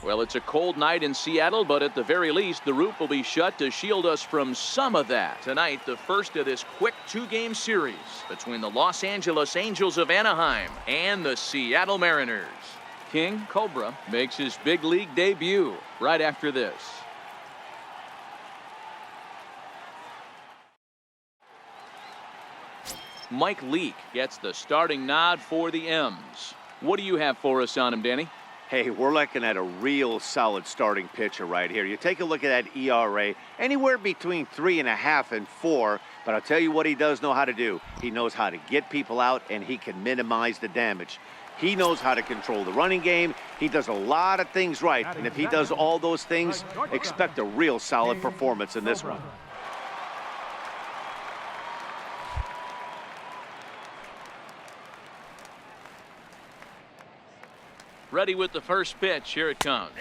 Well, it's a cold night in Seattle, but at the very least, the roof will be shut to shield us from some of that. Tonight, the first of this quick two-game series between the Los Angeles Angels of Anaheim and the Seattle Mariners. King Cobra makes his big league debut right after this. Mike Leake gets the starting nod for the M's. What do you have for us on him, Danny? Hey, we're looking at a real solid starting pitcher right here. You take a look at that ERA, anywhere between 3.5 and 4. But I'll tell you what he does know how to do. He knows how to get people out, and he can minimize the damage. He knows how to control the running game. He does a lot of things right. And if he does all those things, expect a real solid performance in this one. Ready with the first pitch. Here it comes.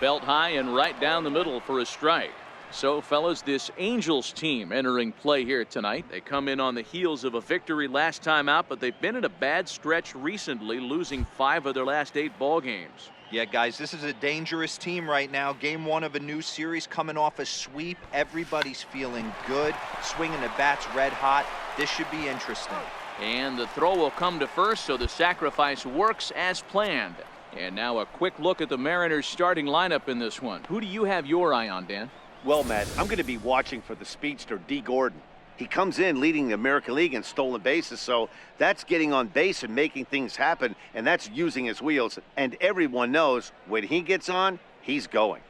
Belt high and right down the middle for a strike. So, fellas, this Angels team entering play here tonight. They come in on the heels of a victory last time out, but they've been in a bad stretch recently, losing 5 of their last 8 ball games. Yeah, guys, this is a dangerous team right now. Game 1 of a new series, coming off a sweep. Everybody's feeling good, swinging the bats red hot. This should be interesting. And the throw will come to first, so the sacrifice works as planned. And now a quick look at the Mariners starting lineup in this one. Who do you have your eye on, Dan? Well, Matt, I'm going to be watching for the speedster D. Gordon. He comes in leading the American League in stolen bases, so that's getting on base and making things happen, and that's using his wheels. And everyone knows when he gets on, he's going.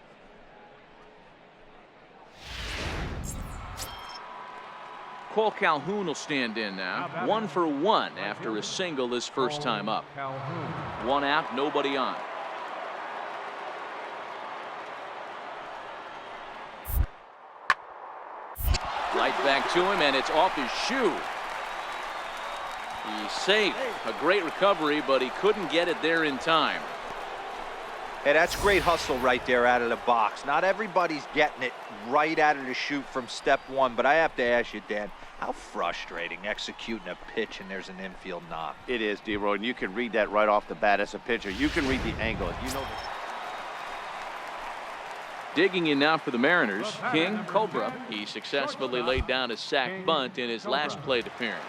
Cole Calhoun will stand in now. 1 for 1 after a single his first time up. 1 out, nobody on. Right back to him, and it's off his shoe. He's safe. A great recovery, but he couldn't get it there in time. Hey, that's great hustle right there out of the box. Not everybody's getting it right out of the chute from step 1, but I have to ask you, Dan, how frustrating executing a pitch and there's an infield knock. It is, D-Roy, and you can read that right off the bat as a pitcher. You can read the angle. You know that. Digging in now for the Mariners, King Cobra. He successfully laid down a sac bunt in his last plate appearance.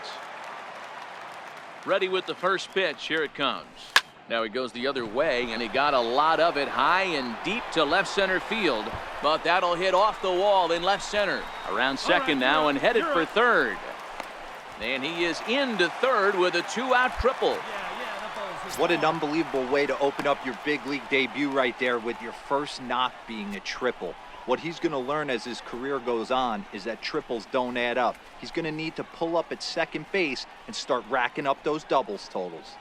Ready with the first pitch. Here it comes. Now he goes the other way, and he got a lot of it high and deep to left center field. But that'll hit off the wall in left center. Around second now and headed for third. And he is into third with a 2-out triple. What an unbelievable way to open up your big league debut right there, with your first knock being a triple. What he's going to learn as his career goes on is that triples don't add up. He's going to need to pull up at second base and start racking up those doubles totals.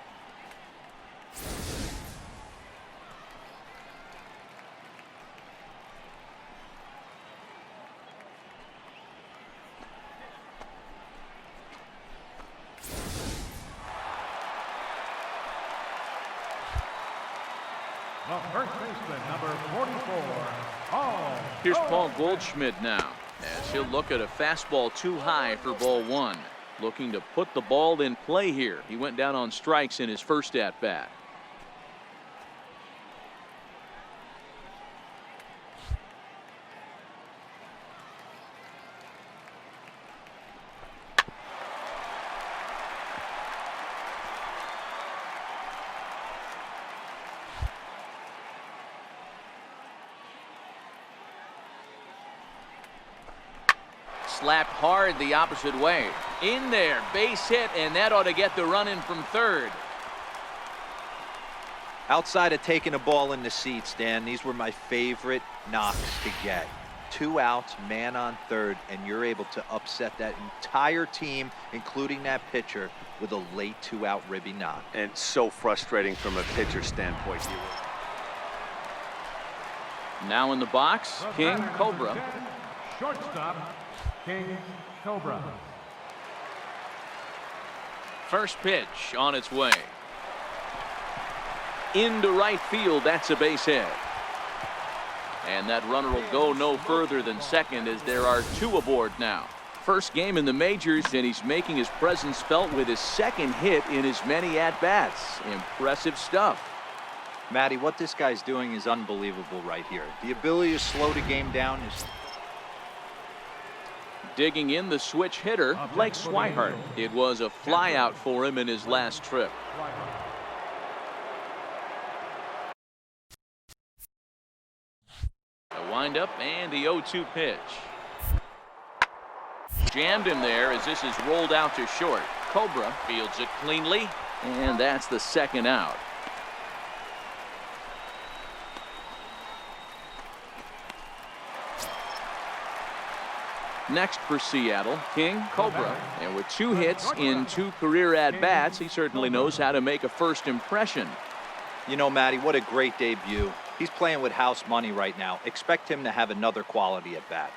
The first baseman, number 44, Paul. Here's Paul Goldschmidt now, as he'll look at a fastball too high for ball 1. Looking to put the ball in play here. He went down on strikes in his first at-bat. Slapped hard the opposite way. In there, base hit, and that ought to get the run in from third. Outside of taking a ball in the seats, Dan, these were my favorite knocks to get. 2 outs, man on third, and you're able to upset that entire team, including that pitcher, with a late 2-out ribby knock. And so frustrating from a pitcher standpoint. Now in the box, King Cobra. Shortstop, King Cobra. First pitch on its way. Into right field, that's a base hit. And that runner will go no further than second, as there are 2 aboard now. First game in the majors, and he's making his presence felt with his second hit in as many at-bats. Impressive stuff. Matty, what this guy's doing is unbelievable right here. The ability to slow the game down is... Digging in the switch hitter, Blake Swihart. It was a flyout for him in his last trip. A windup and the 0-2 pitch. Jammed him there as this is rolled out to short. Cobra fields it cleanly, and that's the second out. Next for Seattle, King Cobra, and with 2 hits in 2 career at-bats, he certainly knows how to make a first impression. You know, Matty, what a great debut. He's playing with house money right now. Expect him to have another quality at-bat.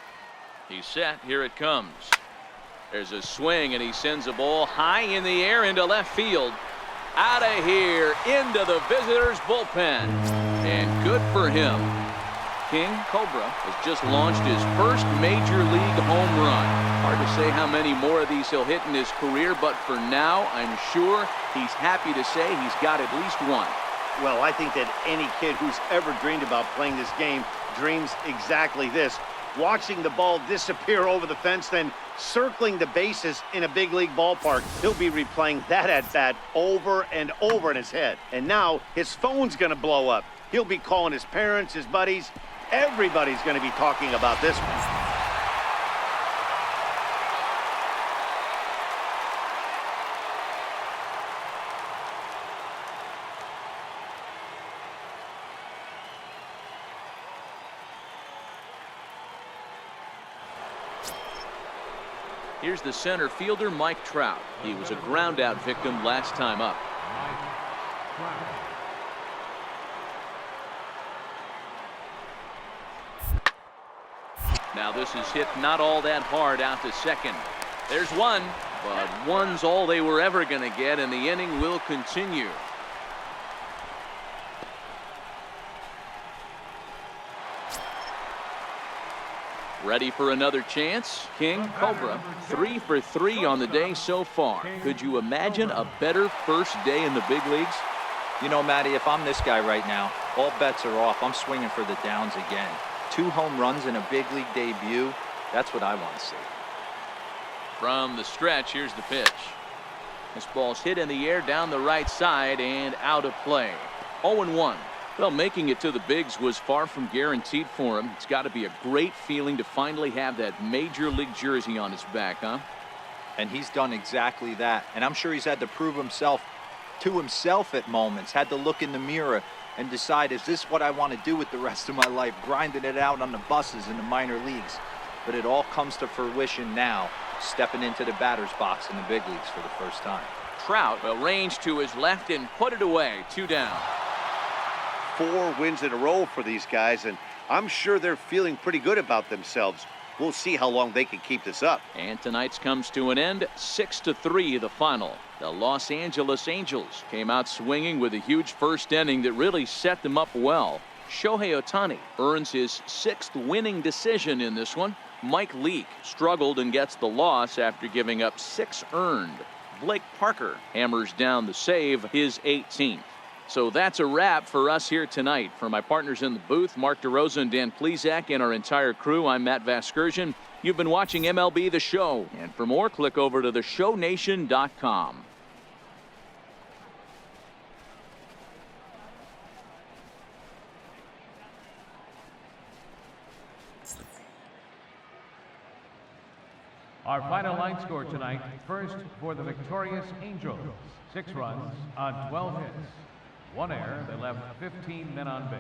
He's set. Here it comes. There's a swing, and he sends a ball high in the air into left field. Out of here, into the visitors' bullpen. And good for him. King Cobra has just launched his first major league home run. Hard to say how many more of these he'll hit in his career, but for now, I'm sure he's happy to say he's got at least one. Well, I think that any kid who's ever dreamed about playing this game dreams exactly this. Watching the ball disappear over the fence, then circling the bases in a big league ballpark. He'll be replaying that at-bat over and over in his head. And now his phone's going to blow up. He'll be calling his parents, his buddies. Everybody's going to be talking about this one. Here's the center fielder, Mike Trout. He was a ground-out victim last time up. Now this is hit not all that hard out to second. There's one, but one's all they were ever going to get, and the inning will continue. Ready for another chance? King Cobra, 3 for 3 on the day so far. Could you imagine a better first day in the big leagues? You know, Matty, if I'm this guy right now, all bets are off. I'm swinging for the downs again. 2 home runs in a big league debut. That's what I want to see. From the stretch, here's the pitch. This ball's hit in the air down the right side and out of play. 0-1. Well, making it to the bigs was far from guaranteed for him. It's got to be a great feeling to finally have that major league jersey on his back, huh? And he's done exactly that. And I'm sure he's had to prove himself to himself at moments. Had to look in the mirror and decide, is this what I want to do with the rest of my life? Grinding it out on the buses in the minor leagues. But it all comes to fruition now, stepping into the batter's box in the big leagues for the first time. Trout will range to his left and put it away. 2 down. 4 wins in a row for these guys, and I'm sure they're feeling pretty good about themselves. We'll see how long they can keep this up. And tonight's comes to an end, 6-3 the final. The Los Angeles Angels came out swinging with a huge first inning that really set them up well. Shohei Ohtani earns his 6th winning decision in this one. Mike Leake struggled and gets the loss after giving up 6 earned. Blake Parker hammers down the save, his 18th. So that's a wrap for us here tonight. For my partners in the booth, Mark DeRosa and Dan Plesac, and our entire crew, I'm Matt Vasgersian. You've been watching MLB The Show. And for more, click over to theshownation.com. Our final line score tonight, first for the victorious Angels, 6 runs on 12 hits. 1 error, they left 15 men on base.